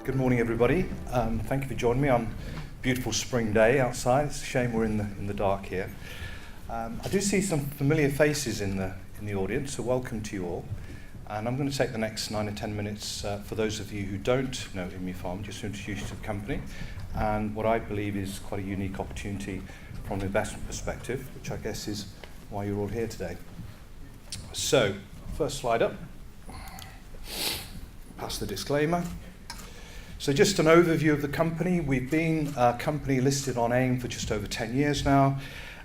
Good morning, everybody. Thank you for joining me on a beautiful spring day outside. It's a shame we're in the dark here. I do see some familiar faces in the audience, so welcome to you all. And I'm going to take the next 9 or 10 minutes for those of you who don't know ImmuPharma, just to introduce you to the company and what I believe is quite a unique opportunity from an investment perspective, which I guess is why you're all here today. So, first slide up. Past the disclaimer. So just an overview of the company. We've been a company listed on AIM for just over 10 years now,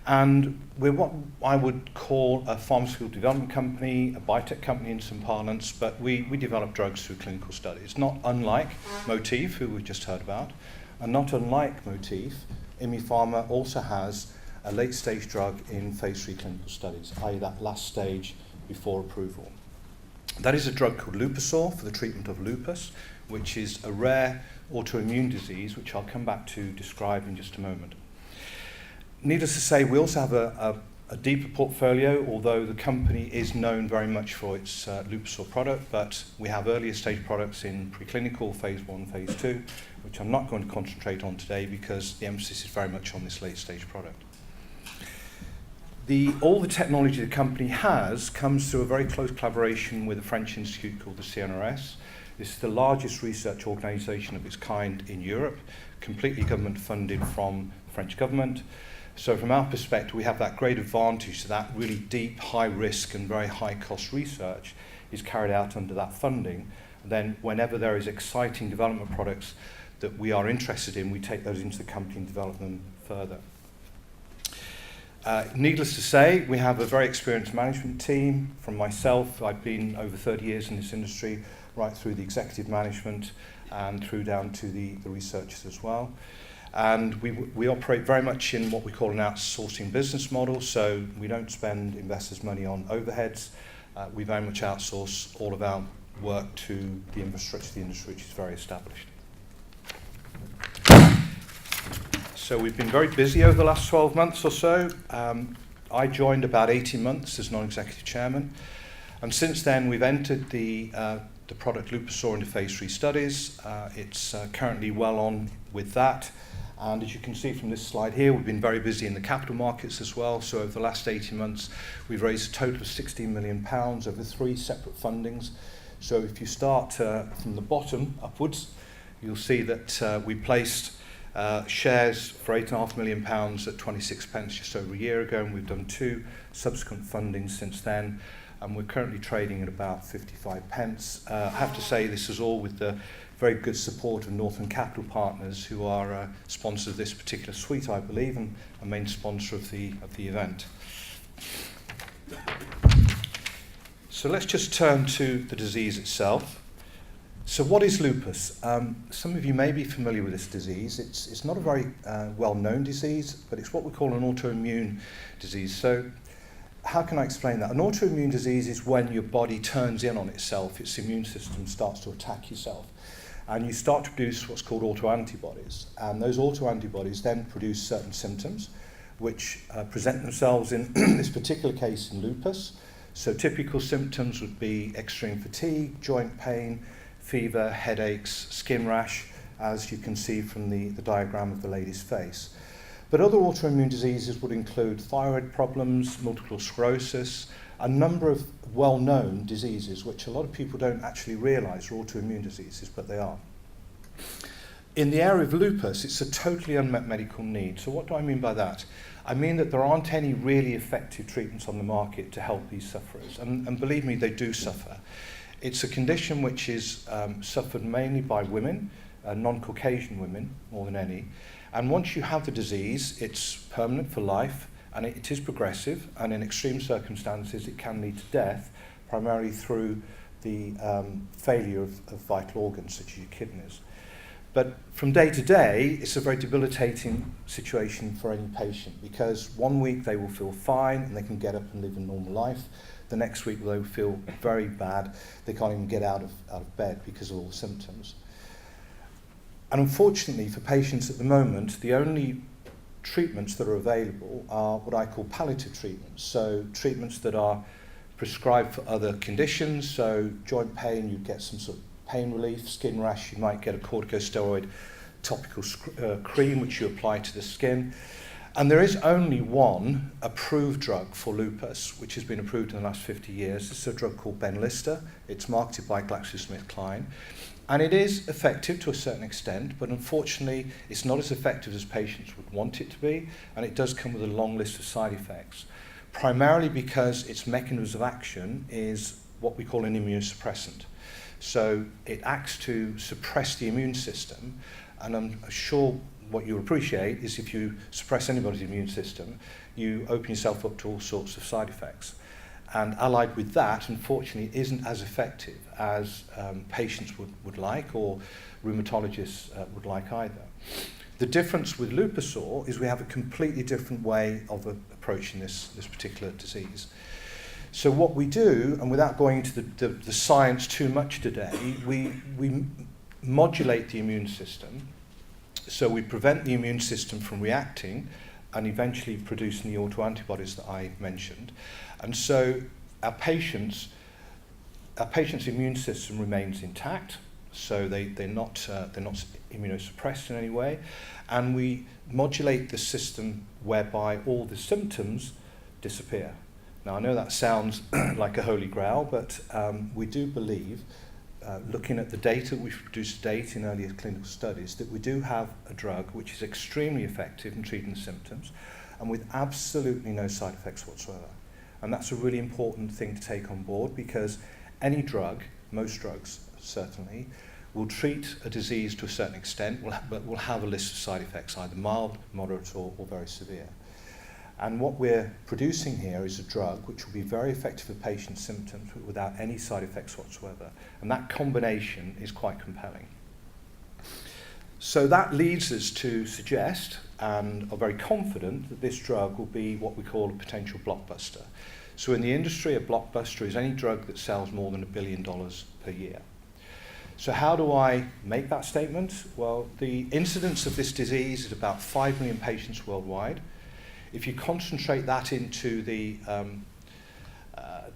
and we're what I would call a pharmaceutical development company, a biotech company in some parlance, but we develop drugs through clinical studies. Not unlike Motif, who we've just heard about, and not unlike Motif, ImmuPharma also has a late-stage drug in phase 3 clinical studies, i.e. that last stage before approval. That is a drug called Lupuzor for the treatment of lupus, which is a rare autoimmune disease, which I'll come back to describe in just a moment. Needless to say, we also have a deeper portfolio, although the company is known very much for its Lupuzor product, but we have earlier stage products in preclinical, phase 1, phase 2, which I'm not going to concentrate on today because the emphasis is very much on this late stage product. All the technology the company has comes through a very close collaboration with a French institute called the CNRS. This is the largest research organisation of its kind in Europe, completely government funded from the French government. So from our perspective, we have that great advantage that really deep, high risk and very high cost research is carried out under that funding. And then whenever there is exciting development products that we are interested in, we take those into the company and develop them further. Needless to say, we have a very experienced management team. From myself, I've been over 30 years in this industry, right through the executive management and through down to the researchers as well. And we operate very much in what we call an outsourcing business model, so we don't spend investors' money on overheads. We very much outsource all of our work to the infrastructure of the industry, which is very established. So we've been very busy over the last 12 months or so. I joined about 18 months as non-executive chairman, and since then we've entered the product Lupuzor into phase 3 studies. It's currently well on with that, and as you can see from this slide here, we've been very busy in the capital markets as well. So over the last 18 months, we've raised a total of £16 million over 3 separate fundings. So if you start from the bottom upwards, you'll see that we placed shares for £8.5 million at 26 pence just over a year ago, and we've done 2 subsequent fundings since then, and we're currently trading at about 55 pence. I have to say this is all with the very good support of Northland Capital Partners, who are sponsors of this particular suite, I believe, and a main sponsor of the event. So let's just turn to the disease itself. So what is lupus? Some of you may be familiar with this disease. It's not a very well-known disease, but it's what we call an autoimmune disease. So how can I explain that? An autoimmune disease is when your body turns in on itself, its immune system starts to attack yourself, and you start to produce what's called autoantibodies. And those autoantibodies then produce certain symptoms, which present themselves in this particular case in lupus. So typical symptoms would be extreme fatigue, joint pain, fever, headaches, skin rash, as you can see from the diagram of the lady's face. But other autoimmune diseases would include thyroid problems, multiple sclerosis, a number of well-known diseases which a lot of people don't actually realise are autoimmune diseases, but they are. In the area of lupus, it's a totally unmet medical need. So what do I mean by that? I mean that there aren't any really effective treatments on the market to help these sufferers, and believe me, they do suffer. It's a condition which is suffered mainly by women, non-Caucasian women more than any. And once you have the disease, it's permanent for life, and it is progressive, and in extreme circumstances it can lead to death, primarily through the failure of vital organs such as your kidneys. But from day to day, it's a very debilitating situation for any patient, because one week they will feel fine and they can get up and live a normal life. The next week they will feel very bad. They can't even get out of bed because of all the symptoms. And unfortunately for patients at the moment, the only treatments that are available are what I call palliative treatments. So treatments that are prescribed for other conditions. So joint pain, you get some sort of pain relief, skin rash, you might get a corticosteroid topical cream which you apply to the skin. And there is only one approved drug for lupus, which has been approved in the last 50 years. It's a drug called Benlysta. It's marketed by GlaxoSmithKline. And it is effective to a certain extent, but unfortunately it's not as effective as patients would want it to be, and it does come with a long list of side effects, primarily because its mechanism of action is what we call an immunosuppressant. So it acts to suppress the immune system, and I'm sure what you'll appreciate is if you suppress anybody's immune system, you open yourself up to all sorts of side effects. And allied with that, unfortunately, isn't as effective as patients would like, or rheumatologists would like either. The difference with Lupuzor is we have a completely different way of approaching this particular disease. So what we do, and without going into the science too much today, we modulate the immune system. So we prevent the immune system from reacting and eventually producing the autoantibodies that I mentioned. And so our patient's immune system remains intact, so they're not immunosuppressed in any way, and we modulate the system whereby all the symptoms disappear. Now I know that sounds like a holy grail, but we do believe, looking at the data we've produced to date in earlier clinical studies, that we do have a drug which is extremely effective in treating the symptoms and with absolutely no side effects whatsoever. And that's a really important thing to take on board, because any drug, most drugs certainly, will treat a disease to a certain extent, but will have a list of side effects, either mild, moderate, or very severe. And what we're producing here is a drug which will be very effective for patients' symptoms, but without any side effects whatsoever. And that combination is quite compelling. So that leads us to suggest, and are very confident, that this drug will be what we call a potential blockbuster. So in the industry, a blockbuster is any drug that sells more than $1 billion per year. So how do I make that statement? Well, the incidence of this disease is about 5 million patients worldwide. If you concentrate that into the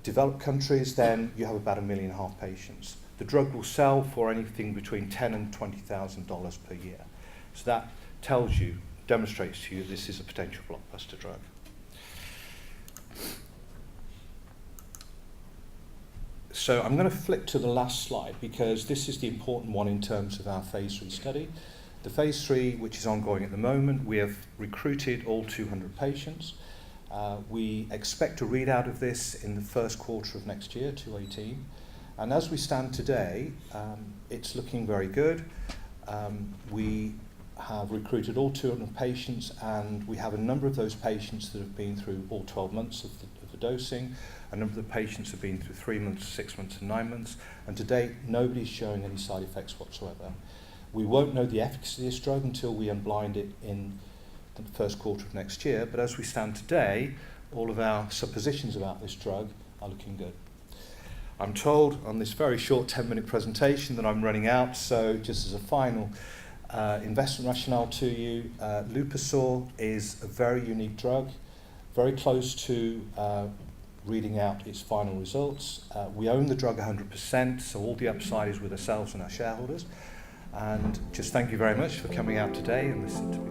developed countries, then you have about 1.5 million patients. The drug will sell for anything between $10,000 and $20,000 per year. So that tells you, demonstrates to you, this is a potential blockbuster drug. So I'm going to flip to the last slide, because this is the important one in terms of our phase 3 study. The phase 3, which is ongoing at the moment, we have recruited all 200 patients. We expect a readout of this in the first quarter of next year, 2018. And as we stand today, it's looking very good. We have recruited all 200 patients, and we have a number of those patients that have been through all 12 months of the dosing. A number of the patients have been through 3 months, 6 months, and 9 months. And to date, nobody's showing any side effects whatsoever. We won't know the efficacy of this drug until we unblind it in the first quarter of next year, but as we stand today, all of our suppositions about this drug are looking good. I'm told on this very short 10-minute presentation that I'm running out, so just as a final investment rationale to you, Lupuzor is a very unique drug, very close to reading out its final results. We own the drug 100%, so all the upside is with ourselves and our shareholders. And just thank you very much for coming out today and listening to me.